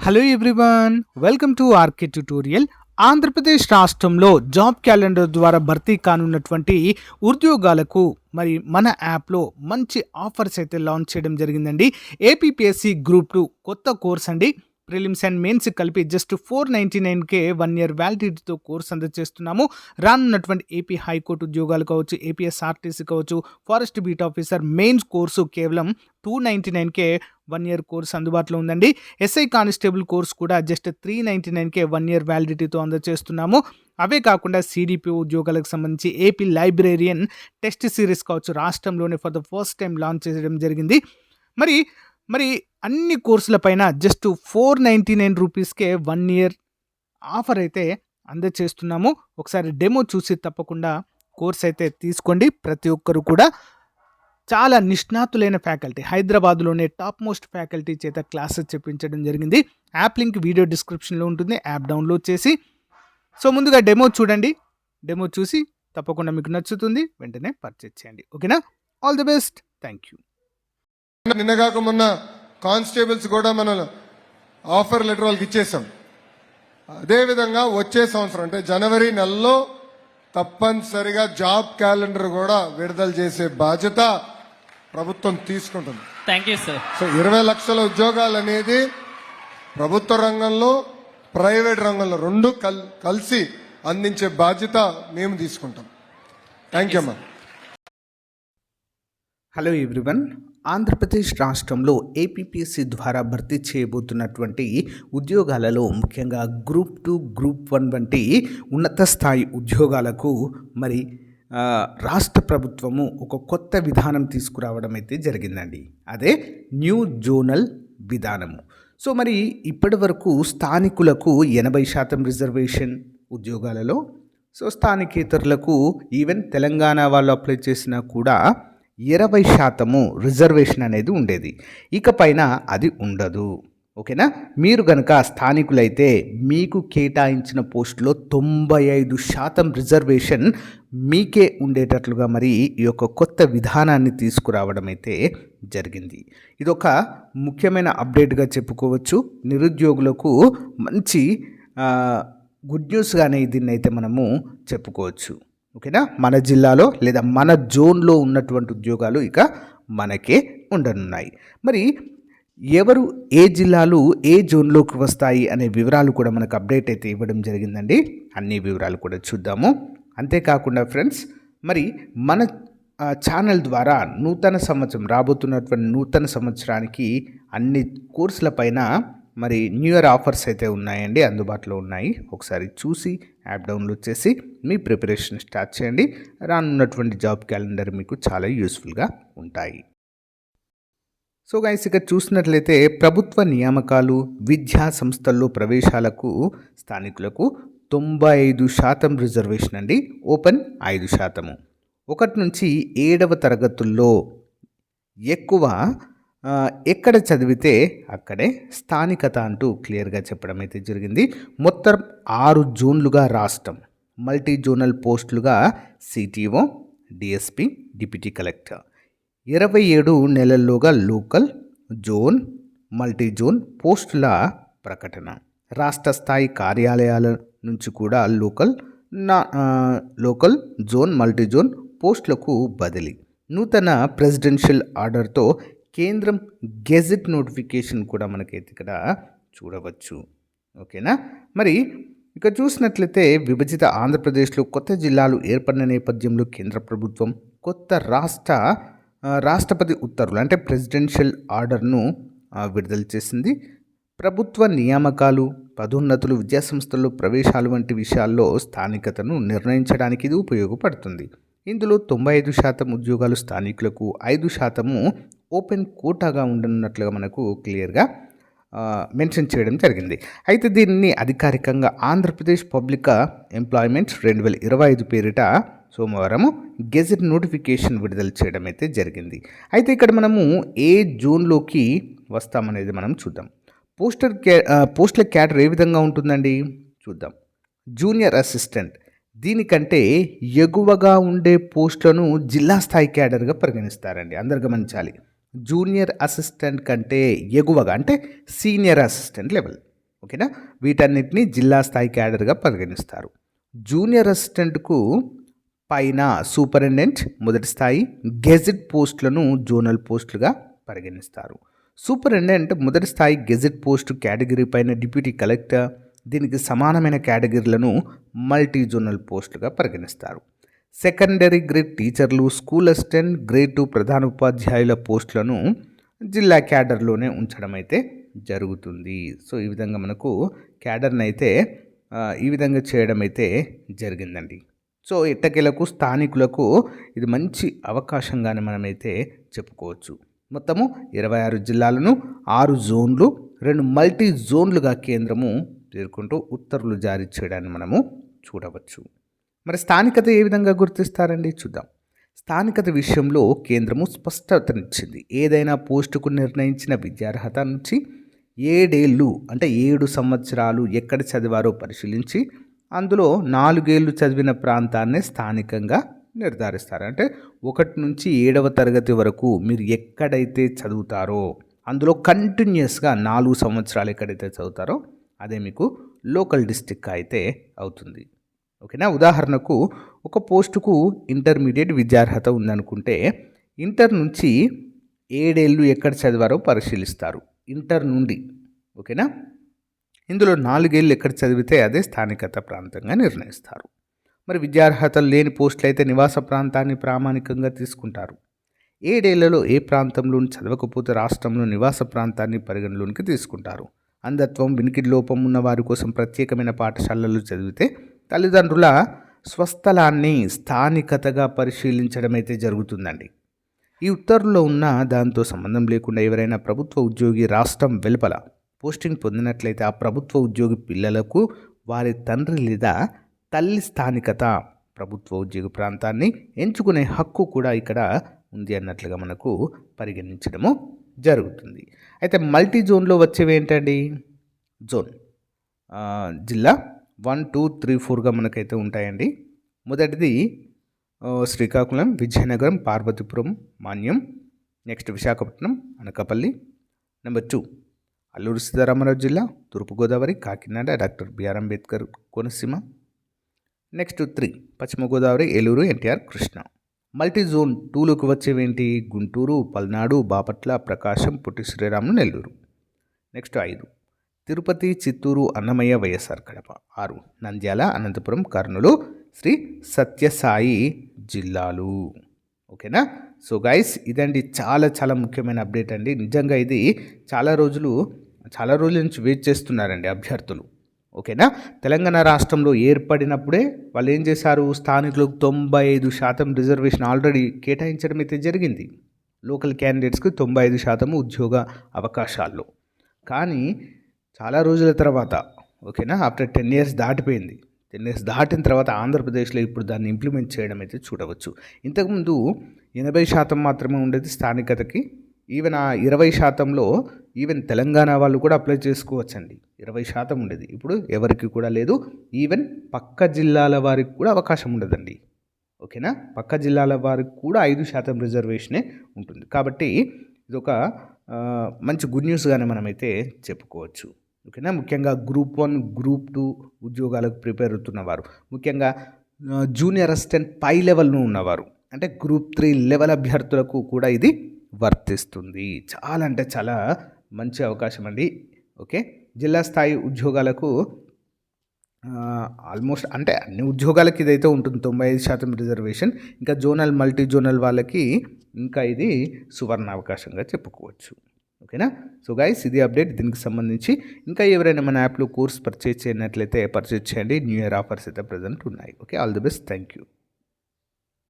Hello everyone, welcome to RK tutorial. Andhra Pradesh రాష్ట్రంలో job calendar ద్వారా భర్తీ కానున్నటువంటి ఉద్యోగాలకు మరి మన యాప్లో మంచి ఆఫర్స్ అయితే లాంచ్ చేయడం జరిగిందండి. ఏపీపీఎస్సీ గ్రూప్ 2 కొత్త కోర్స్ అండి. ప్రిలిమ్స్ అండ్ మెయిన్స్ కలిపి జస్ట్ 499కే 1 ఇయర్ వ్యాలిడిటీతో కోర్స్ అందజేస్తున్నాము. రానున్నటువంటి ఏపీ హైకోర్టు ఉద్యోగాలు కావచ్చు, ఏపీఎస్ఆర్టీసీ కావచ్చు, forest beat officer mains course కేవలం 299కే 1 ఇయర్ కోర్స్ అందుబాటులో ఉందండి. ఎస్ఐ కానిస్టేబుల్ కోర్స్ కూడా జస్ట్ 399కే 1 ఇయర్ వ్యాలిడిటీతో అందజేస్తున్నాము. అవే కాకుండా సిడిపి ఉద్యోగాలకు సంబంధించి ఏపీ లైబ్రేరియన్ టెస్ట్ సిరీస్ కావచ్చు, రాష్ట్రంలోనే for the first time launch చేయడం జరిగింది. మరి మరి అన్ని కోర్సులపైన జస్ట్ 499 రూపీస్కే 1 ఇయర్ ఆఫర్ అయితే అందజేస్తున్నాము. ఒకసారి డెమో చూసి తప్పకుండా కోర్స్ అయితే తీసుకోండి. ప్రతి ఒక్కరు కూడా చాలా నిష్ణాతులైన ఫ్యాకల్టీ, హైదరాబాద్లోనే టాప్ మోస్ట్ ఫ్యాకల్టీ చేత క్లాసెస్ చెప్పించడం జరిగింది. యాప్ లింక్ వీడియో డిస్క్రిప్షన్లో ఉంటుంది. యాప్ డౌన్లోడ్ చేసి ముందుగా డెమో చూడండి. డెమో చూసి తప్పకుండా మీకు నచ్చుతుంది, వెంటనే పర్చేజ్ చేయండి. ఓకేనా? All the best. Thank you. నిన్నగాక మొన్న కానిస్టేబుల్స్ కూడా మనం ఆఫర్ లెటర్ వాళ్ళకి ఇచ్చేసాం. అదేవిధంగా వచ్చే సంవత్సరం అంటే జనవరి నెలలో తప్పనిసరిగా జాబ్ క్యాలెండర్ కూడా విడుదల చేసే బాధ్యత ప్రభుత్వం తీసుకుంటుంది. Thank you sir. సో 20 లక్షల ఉద్యోగాలు అనేది ప్రభుత్వ రంగంలో, ప్రైవేట్ రంగంలో రెండు కలిసి అందించే బాధ్యత మేము తీసుకుంటాం. థ్యాంక్ యూ అమ్మా. హలో ఎవ్రీవన్, ఆంధ్రప్రదేశ్ రాష్ట్రంలో ఏపీపీఎస్సీ ద్వారా భర్తీ చేయబోతున్నటువంటి ఉద్యోగాలలో ముఖ్యంగా గ్రూప్ 2, గ్రూప్ 1 వంటి ఉన్నత స్థాయి ఉద్యోగాలకు మరి రాష్ట్ర ప్రభుత్వము ఒక కొత్త విధానం తీసుకురావడం అయితే జరిగిందండి. అదే న్యూ జోనల్ విధానము. సో మరి ఇప్పటి వరకు స్థానికులకు 80% రిజర్వేషన్ ఉద్యోగాలలో, సో స్థానికేతరులకు ఈవెన్ తెలంగాణ వాళ్ళు అప్లై చేసినా కూడా 20% రిజర్వేషన్ అనేది ఉండేది. ఇకపైన అది ఉండదు. ఓకేనా? మీరు కనుక స్థానికులైతే మీకు కేటాయించిన పోస్టులో 95% రిజర్వేషన్ మీకే ఉండేటట్లుగా మరి ఈ యొక్క కొత్త విధానాన్ని తీసుకురావడం అయితే జరిగింది. ఇదొక ముఖ్యమైన అప్డేట్గా చెప్పుకోవచ్చు. నిరుద్యోగులకు మంచి గుడ్ న్యూస్గానే దీన్ని అయితే మనము చెప్పుకోవచ్చు. ఓకేనా? మన జిల్లాలో లేదా మన జోన్లో ఉన్నటువంటి ఉద్యోగాలు ఇక మనకే ఉండనున్నాయి. మరి ఎవరు ఏ జిల్లాలు ఏ జోన్లోకి వస్తాయి అనే వివరాలు కూడా మనకు అప్డేట్ అయితే ఇవ్వడం జరిగిందండి. అన్ని వివరాలు కూడా చూద్దాము. అంతేకాకుండా ఫ్రెండ్స్, మరి మన ఛానల్ ద్వారా రాబోతున్నటువంటి నూతన సంవత్సరానికి అన్ని కోర్సులపైన మరి న్యూ ఇయర్ ఆఫర్స్ అయితే ఉన్నాయండి, అందుబాటులో ఉన్నాయి. ఒకసారి చూసి యాప్ డౌన్లోడ్ చేసి మీ ప్రిపరేషన్ స్టార్ట్ చేయండి. రానున్నటువంటి జాబ్ క్యాలెండర్ మీకు చాలా యూస్ఫుల్గా ఉంటాయి. సో గైస్, ఇక చూసినట్లయితే ప్రభుత్వ నియామకాలు, విద్యా సంస్థల్లో ప్రవేశాలకు స్థానికులకు 95% రిజర్వేషన్ అండి. ఓపెన్ 5%. 1 నుంచి 7వ తరగతుల్లో ఎక్కువ ఎక్కడ చదివితే అక్కడే స్థానికత అంటూ క్లియర్గా చెప్పడం అయితే జరిగింది. మొత్తం 6 జోన్లుగా రాష్ట్రం, మల్టీ జోనల్ పోస్టులుగా సిటిఓ, డిఎస్పి, డిప్యూటీ కలెక్టర్, 27 నెలల్లోగా లోకల్, జోన్, మల్టీ జోన్ పోస్టుల ప్రకటన, రాష్ట్ర స్థాయి కార్యాలయాల నుంచి కూడా లోకల్, జోన్, మల్టీ జోన్ పోస్టులకు బదిలీ, నూతన ప్రెసిడెన్షియల్ ఆర్డర్తో కేంద్రం గెజెట్ నోటిఫికేషన్ కూడా మనకైతే ఇక్కడ చూడవచ్చు. ఓకేనా? మరి ఇక చూసినట్లయితే విభజిత ఆంధ్రప్రదేశ్లో కొత్త జిల్లాలు ఏర్పడిన నేపథ్యంలో కేంద్ర ప్రభుత్వం కొత్త రాష్ట్రపతి ఉత్తర్వులు అంటే ప్రెసిడెన్షియల్ ఆర్డర్ను విడుదల చేసింది. ప్రభుత్వ నియామకాలు, పదోన్నతులు, విద్యాసంస్థల్లో ప్రవేశాలు వంటి విషయాల్లో స్థానికతను నిర్ణయించడానికి ఇది ఉపయోగపడుతుంది. ఇందులో 95% ఉద్యోగాలు స్థానికులకు, 5% ఓపెన్ కోటాగా ఉండనున్నట్లుగా మనకు క్లియర్గా మెన్షన్ చేయడం జరిగింది. అయితే దీన్ని అధికారికంగా ఆంధ్రప్రదేశ్ పబ్లిక్ ఎంప్లాయ్మెంట్ 2025 పేరిట సోమవారం గెజెట్ నోటిఫికేషన్ విడుదల చేయడం అయితే జరిగింది. అయితే ఇక్కడ మనము ఏ జోన్లోకి వస్తామనేది మనం చూద్దాం. పోస్టుల క్యాడర్ ఏ విధంగా ఉంటుందండి చూద్దాం. జూనియర్ అసిస్టెంట్, దీనికంటే ఎగువగా ఉండే పోస్టులను జిల్లా స్థాయి క్యాడర్గా పరిగణిస్తారండి. అందరు గమనించాలి. జూనియర్ అసిస్టెంట్ కంటే ఎగువగా అంటే సీనియర్ అసిస్టెంట్ లెవెల్, ఓకేనా. వీటన్నిటిని జిల్లా స్థాయి క్యాడర్గా పరిగణిస్తారు. జూనియర్ అసిస్టెంట్కు పైన సూపరింటెండెంట్ మొదటి స్థాయి, గెజిట్ పోస్టులను జోనల్ పోస్టులుగా పరిగణిస్తారు. సూపరింటెండెంట్ మొదటి స్థాయి గెజిట్ పోస్టు కేటగిరీ పైన డిప్యూటీ కలెక్టర్, దీనికి సమానమైన కేటగిరీలను మల్టీ జోనల్ పోస్టులుగా పరిగణిస్తారు. సెకండరీ గ్రేడ్ టీచర్లు, స్కూల్ అసిస్టెంట్, గ్రేడ్ 2 ప్రధాన ఉపాధ్యాయుల పోస్టులను జిల్లా క్యాడర్లోనే ఉంచడం అయితే జరుగుతుంది. సో ఈ విధంగా మనకు క్యాడర్ని అయితే ఈ విధంగా చేయడం అయితే జరిగిందండి. సో ఎట్టకేలకు స్థానికులకు ఇది మంచి అవకాశంగానే మనమైతే చెప్పుకోవచ్చు. మొత్తము 26 జిల్లాలను 6 జోన్లు 2 మల్టీ జోన్లుగా కేంద్రము పేర్కొంటూ ఉత్తర్వులు జారీ చేయడాన్ని మనము చూడవచ్చు. మరి స్థానికత ఏ విధంగా గుర్తిస్తారండి చూద్దాం. స్థానికత విషయంలో కేంద్రము స్పష్టతనిచ్చింది. ఏదైనా పోస్టుకు నిర్ణయించిన విద్యార్హత నుంచి 7 ఏళ్ళు అంటే 7 సంవత్సరాలు ఎక్కడ చదివారో పరిశీలించి అందులో 4 ఏళ్ళు చదివిన ప్రాంతాన్నే స్థానికంగా నిర్ధారిస్తారు. అంటే 1 నుంచి 7వ తరగతి వరకు మీరు ఎక్కడైతే చదువుతారో అందులో కంటిన్యూస్గా 4 సంవత్సరాలు ఎక్కడైతే చదువుతారో అదే మీకు లోకల్ డిస్ట్రిక్ట్ అయితే అవుతుంది. ఓకేనా. ఉదాహరణకు ఒక పోస్టుకు ఇంటర్మీడియట్ విద్యార్హత ఉందనుకుంటే ఇంటర్ నుంచి 7 ఏళ్ళు ఎక్కడ చదివారో పరిశీలిస్తారు ఇంటర్ నుండి. ఓకేనా. ఇందులో 4 ఏళ్ళు ఎక్కడ చదివితే అదే స్థానికత ప్రాంతంగా నిర్ణయిస్తారు. మరి విద్యార్హతలు లేని పోస్టులు అయితే నివాస ప్రాంతాన్ని ప్రామాణికంగా తీసుకుంటారు. 7 ఏళ్లలో ఏ ప్రాంతంలో చదవకపోతే రాష్ట్రంలో నివాస ప్రాంతాన్ని పరిగణలోనికి తీసుకుంటారు. అంధత్వం, వినికిడి లోపం ఉన్న వారి కోసం ప్రత్యేకమైన పాఠశాలలు చదివితే తల్లిదండ్రుల స్వస్థలాన్ని స్థానికతగా పరిశీలించడం అయితే జరుగుతుందండి. ఈ ఉత్తర్వులో ఉన్న దాంతో సంబంధం లేకుండా ఎవరైనా ప్రభుత్వ ఉద్యోగి రాష్ట్రం వెలుపల పోస్టింగ్ పొందినట్లయితే ఆ ప్రభుత్వ ఉద్యోగి పిల్లలకు వారి తండ్రి లేదా తల్లి స్థానికత ప్రభుత్వ ఉద్యోగ ప్రాంతాన్ని ఎంచుకునే హక్కు కూడా ఇక్కడ ఉంది అన్నట్లుగా మనకు పరిగణించడము జరుగుతుంది. అయితే మల్టీ జోన్లో వచ్చేవి ఏంటండి? జోన్ జిల్లా 1, 2, 3, 4గా మనకైతే ఉంటాయండి. మొదటిది శ్రీకాకుళం, విజయనగరం, పార్వతీపురం, మాన్యం, నెక్స్ట్ విశాఖపట్నం, అనకాపల్లి. నెంబర్ 2 అల్లూరు సీతారామరాజు జిల్లా, Turpu Godavari, Kakinada, doctor B R Ambedkar Konaseema. Next 3 Paschima Godavari, Eluru, NTR, Krishna. Multi zone 2లోకి వచ్చేవేంటి? గుంటూరు, పల్నాడు, బాపట్ల, ప్రకాశం, పొట్టి శ్రీరాములు, నెల్లూరు. Next 5 Tirupati, Chittoor, Annamayya, YSR Kadapa. 6 నంద్యాల, అనంతపురం, కర్నూలు, శ్రీ సత్యసాయి జిల్లాలు. ఓకేనా. సో గైస్ ఇదండి చాలా చాలా ముఖ్యమైన అప్డేట్ అండి. నిజంగా ఇది చాలా రోజుల నుంచి వెయిట్ చేస్తున్నారండి అభ్యర్థులు. ఓకేనా. తెలంగాణ రాష్ట్రంలో ఏర్పడినప్పుడే వాళ్ళు ఏం చేశారు? స్థానికులకు 95% రిజర్వేషన్ ఆల్రెడీ కేటాయించడం అయితే జరిగింది. లోకల్ క్యాండిడేట్స్కి 95% ఉద్యోగ అవకాశాల్లో. కానీ చాలా రోజుల తర్వాత, ఓకేనా, ఆఫ్టర్ 10 years దాటిపోయింది. 10 years దాటిన తర్వాత ఆంధ్రప్రదేశ్లో ఇప్పుడు దాన్ని ఇంప్లిమెంట్ చేయడం అయితే చూడవచ్చు. ఇంతకుముందు 80% మాత్రమే ఉండేది స్థానికతకి. ఈవెన్ ఆ 20%లో ఈవెన్ తెలంగాణ వాళ్ళు కూడా అప్లై చేసుకోవచ్చండి. 20% ఉండేది, ఇప్పుడు ఎవరికి కూడా లేదు. ఈవెన్ పక్క జిల్లాల వారికి కూడా అవకాశం ఉండదండి. ఓకేనా. పక్క జిల్లాల వారికి కూడా 5% రిజర్వేషనే ఉంటుంది. కాబట్టి ఇది ఒక మంచి గుడ్ న్యూస్గానే మనమైతే చెప్పుకోవచ్చు. ఓకేనా. ముఖ్యంగా గ్రూప్ 1, గ్రూప్ 2 ఉద్యోగాలకు ప్రిపేర్ అవుతున్నవారు, ముఖ్యంగా జూనియర్ అసిస్టెంట్ పై లెవెల్ను ఉన్నవారు, అంటే గ్రూప్ 3 లెవెల్ అభ్యర్థులకు కూడా ఇది వర్తిస్తుంది. చాలా అంటే చాలా మంచి అవకాశం అండి. ఓకే. జిల్లా స్థాయి ఉద్యోగాలకు ఆల్మోస్ట్ అంటే అన్ని ఉద్యోగాలకి ఇదైతే ఉంటుంది 95% రిజర్వేషన్. ఇంకా జోనల్, మల్టీ జోనల్ వాళ్ళకి ఇంకా ఇది సువర్ణ అవకాశంగా చెప్పుకోవచ్చు. ఓకేనా. సో గైస్ ఇది అప్డేట్. దీనికి సంబంధించి ఇంకా ఎవరైనా మన యాప్లో కోర్స్ పర్చేజ్ చేయనట్లయితే పర్చేజ్ చేయండి. న్యూ ఇయర్ ఆఫర్స్ అయితే ప్రజెంట్ ఉన్నాయి. Okay. All the best. Thank you.